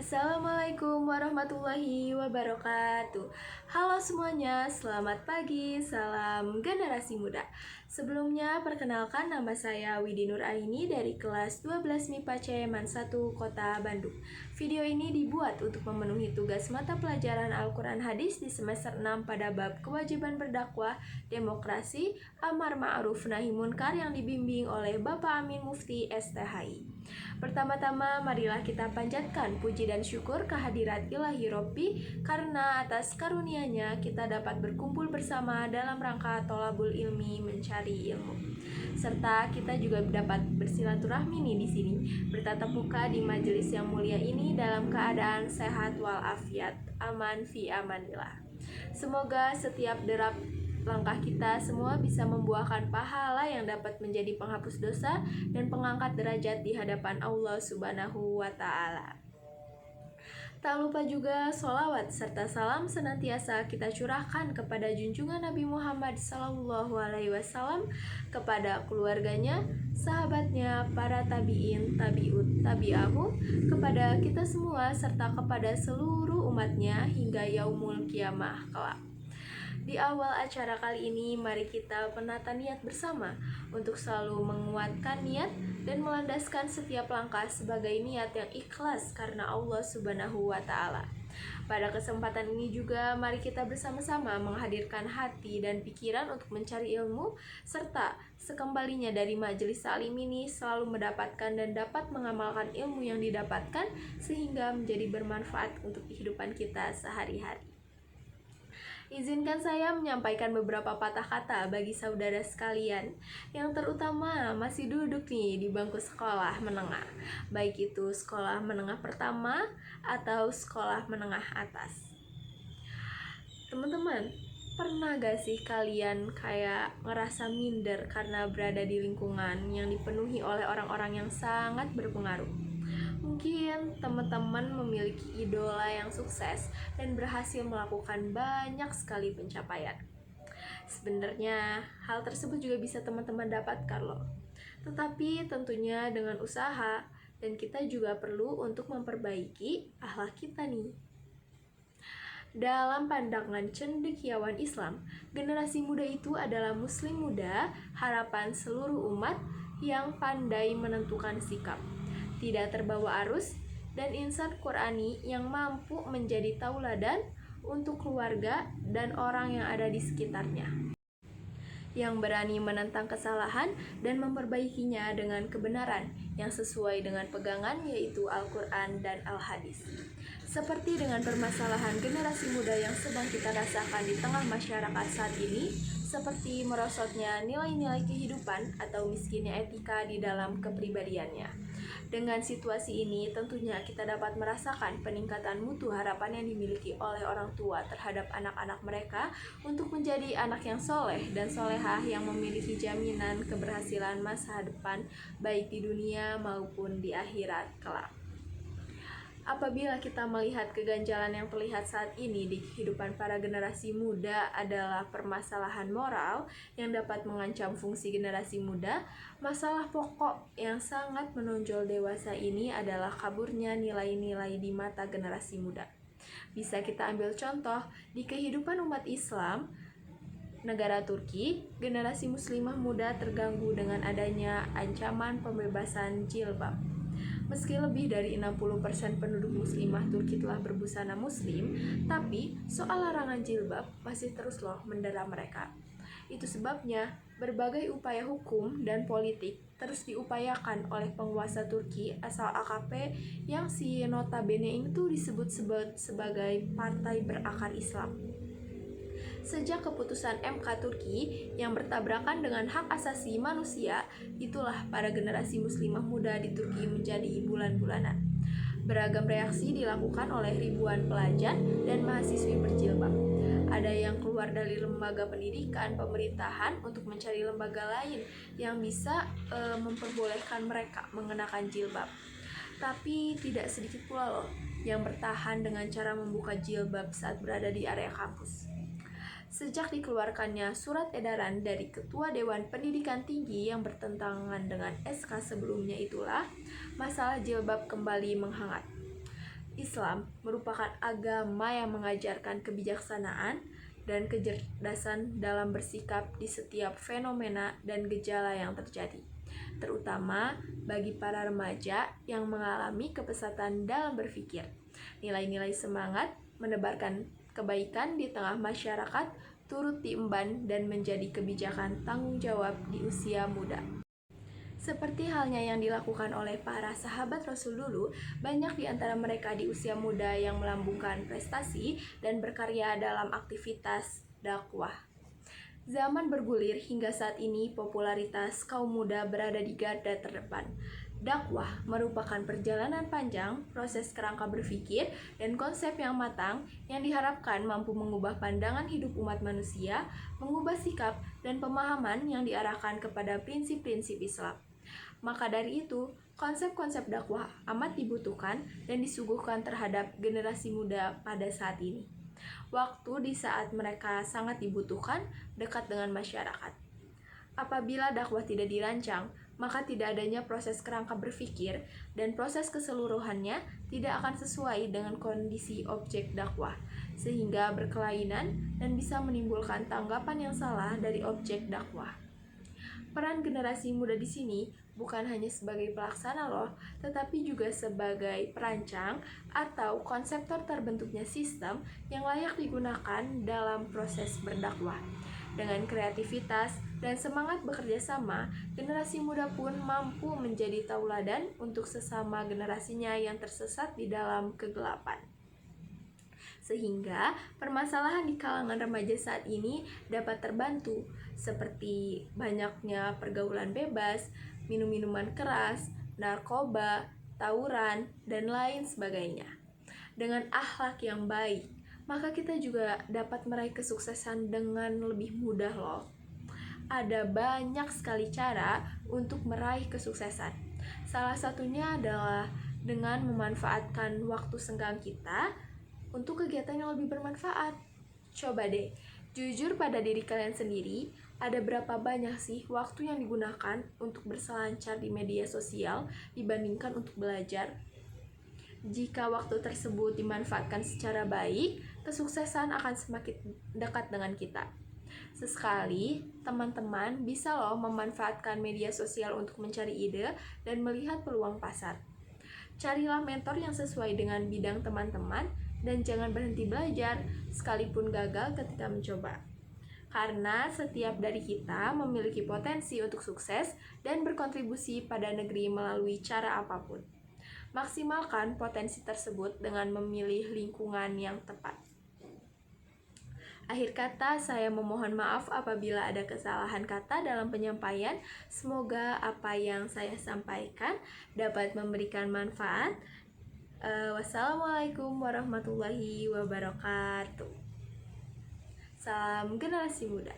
Assalamualaikum warahmatullahi wabarakatuh. Halo semuanya, selamat pagi, salam generasi muda. Sebelumnya perkenalkan, nama saya Widi Nur Aini dari kelas 12 MIPA Ceman 1 Kota Bandung. Video ini dibuat untuk memenuhi tugas mata pelajaran Al-Quran Hadis di semester 6 pada bab kewajiban berdakwah, demokrasi, amar ma'ruf nahi munkar yang dibimbing oleh Bapak Amin Mufti STHI. Pertama-tama marilah kita panjatkan puji dan syukur kehadirat Ilahi Robbi, karena atas karunia-Nya kita dapat berkumpul bersama dalam rangka tolabul ilmi, mencari ilmu. Serta kita juga dapat bersilaturahmi nih di sini, bertatap muka di majelis yang mulia ini dalam keadaan sehat walafiat, aman fi amanillah. Semoga setiap derap langkah kita semua bisa membuahkan pahala yang dapat menjadi penghapus dosa dan pengangkat derajat di hadapan Allah Subhanahu wa Ta'ala. Tak lupa juga sholawat serta salam senantiasa kita curahkan kepada junjungan Nabi Muhammad SAW, kepada keluarganya, sahabatnya, para tabi'in, tabi'ut, tabi'ahum, kepada kita semua serta kepada seluruh umatnya hingga yaumul kiamah kelak. Di awal acara kali ini, mari kita penata niat bersama untuk selalu menguatkan niat dan melandaskan setiap langkah sebagai niat yang ikhlas karena Allah Subhanahu wa Ta'ala. Pada kesempatan ini juga, mari kita bersama-sama menghadirkan hati dan pikiran untuk mencari ilmu, serta sekembalinya dari majelis salim ini selalu mendapatkan dan dapat mengamalkan ilmu yang didapatkan sehingga menjadi bermanfaat untuk kehidupan kita sehari-hari. Izinkan saya menyampaikan beberapa patah kata bagi saudara sekalian yang terutama masih duduk nih di bangku sekolah menengah, baik itu sekolah menengah pertama atau sekolah menengah atas. Teman-teman, pernah gak sih kalian kayak ngerasa minder karena berada di lingkungan yang dipenuhi oleh orang-orang yang sangat berpengaruh? Mungkin teman-teman memiliki idola yang sukses dan berhasil melakukan banyak sekali pencapaian. Sebenarnya hal tersebut juga bisa teman-teman dapatkan loh. Tetapi tentunya dengan usaha, dan kita juga perlu untuk memperbaiki akhlak kita nih. Dalam pandangan cendekiawan Islam, generasi muda itu adalah muslim muda, harapan seluruh umat yang pandai menentukan sikap, tidak terbawa arus, dan insan Qur'ani yang mampu menjadi tauladan untuk keluarga dan orang yang ada di sekitarnya, yang berani menentang kesalahan dan memperbaikinya dengan kebenaran yang sesuai dengan pegangan, yaitu Al-Quran dan Al-Hadis. Seperti dengan permasalahan generasi muda yang sedang kita rasakan di tengah masyarakat saat ini, seperti merosotnya nilai-nilai kehidupan atau miskinnya etika di dalam kepribadiannya. Dengan situasi ini, tentunya kita dapat merasakan peningkatan mutu harapan yang dimiliki oleh orang tua terhadap anak-anak mereka untuk menjadi anak yang soleh dan solehah yang memiliki jaminan keberhasilan masa depan baik di dunia maupun di akhirat kelak. Apabila kita melihat keganjalan yang terlihat saat ini di kehidupan para generasi muda adalah permasalahan moral yang dapat mengancam fungsi generasi muda, masalah pokok yang sangat menonjol dewasa ini adalah kaburnya nilai-nilai di mata generasi muda. Bisa kita ambil contoh di kehidupan umat Islam, negara Turki, generasi muslimah muda terganggu dengan adanya ancaman pembebasan jilbab. Meski lebih dari 60% penduduk muslimah Turki telah berbusana muslim, tapi soal larangan jilbab masih terus loh mendera mereka. Itu sebabnya berbagai upaya hukum dan politik terus diupayakan oleh penguasa Turki asal AKP yang si notabene itu disebut-sebut sebagai partai berakar Islam. Sejak keputusan MK Turki yang bertabrakan dengan hak asasi manusia, itulah para generasi muslimah muda di Turki menjadi bulan-bulanan. Beragam reaksi dilakukan oleh ribuan pelajar dan mahasiswi berjilbab. Ada yang keluar dari lembaga pendidikan pemerintahan untuk mencari lembaga lain yang bisa memperbolehkan mereka mengenakan jilbab. Tapi tidak sedikit pula loh yang bertahan dengan cara membuka jilbab saat berada di area kampus. Sejak dikeluarkannya surat edaran dari Ketua Dewan Pendidikan Tinggi yang bertentangan dengan SK sebelumnya itulah, masalah jilbab kembali menghangat. Islam merupakan agama yang mengajarkan kebijaksanaan dan kecerdasan dalam bersikap di setiap fenomena dan gejala yang terjadi, terutama bagi para remaja yang mengalami kepesatan dalam berpikir. Nilai-nilai semangat menebarkan kebaikan di tengah masyarakat turut diemban dan menjadi kebijakan tanggung jawab di usia muda. Seperti halnya yang dilakukan oleh para sahabat Rasul dulu, banyak di antara mereka di usia muda yang melambungkan prestasi dan berkarya dalam aktivitas dakwah. Zaman bergulir hingga saat ini popularitas kaum muda berada di garda terdepan. Dakwah merupakan perjalanan panjang, proses kerangka berpikir, dan konsep yang matang yang diharapkan mampu mengubah pandangan hidup umat manusia, mengubah sikap dan pemahaman yang diarahkan kepada prinsip-prinsip Islam. Maka dari itu, konsep-konsep dakwah amat dibutuhkan dan disuguhkan terhadap generasi muda pada saat ini. Waktu di saat mereka sangat dibutuhkan dekat dengan masyarakat. Apabila dakwah tidak dirancang, maka tidak adanya proses kerangka berpikir dan proses keseluruhannya tidak akan sesuai dengan kondisi objek dakwah, sehingga berkelainan dan bisa menimbulkan tanggapan yang salah dari objek dakwah. Peran generasi muda di sini bukan hanya sebagai pelaksana loh, tetapi juga sebagai perancang atau konseptor terbentuknya sistem yang layak digunakan dalam proses berdakwah. Dengan kreativitas dan semangat bekerja sama, generasi muda pun mampu menjadi tauladan untuk sesama generasinya yang tersesat di dalam kegelapan. Sehingga permasalahan di kalangan remaja saat ini dapat terbantu, seperti banyaknya pergaulan bebas, minum-minuman keras, narkoba, tawuran, dan lain sebagainya. Dengan akhlak yang baik, maka kita juga dapat meraih kesuksesan dengan lebih mudah loh. Ada banyak sekali cara untuk meraih kesuksesan. Salah satunya adalah dengan memanfaatkan waktu senggang kita untuk kegiatan yang lebih bermanfaat. Coba deh, jujur pada diri kalian sendiri, ada berapa banyak sih waktu yang digunakan untuk berselancar di media sosial dibandingkan untuk belajar? Jika waktu tersebut dimanfaatkan secara baik, kesuksesan akan semakin dekat dengan kita. Sesekali, teman-teman bisa loh memanfaatkan media sosial untuk mencari ide dan melihat peluang pasar. Carilah mentor yang sesuai dengan bidang teman-teman dan jangan berhenti belajar, sekalipun gagal ketika mencoba. Karena setiap dari kita memiliki potensi untuk sukses dan berkontribusi pada negeri melalui cara apapun. Maksimalkan potensi tersebut dengan memilih lingkungan yang tepat. Akhir kata, saya memohon maaf apabila ada kesalahan kata dalam penyampaian. Semoga apa yang saya sampaikan dapat memberikan manfaat. Wassalamualaikum warahmatullahi wabarakatuh. Salam generasi muda.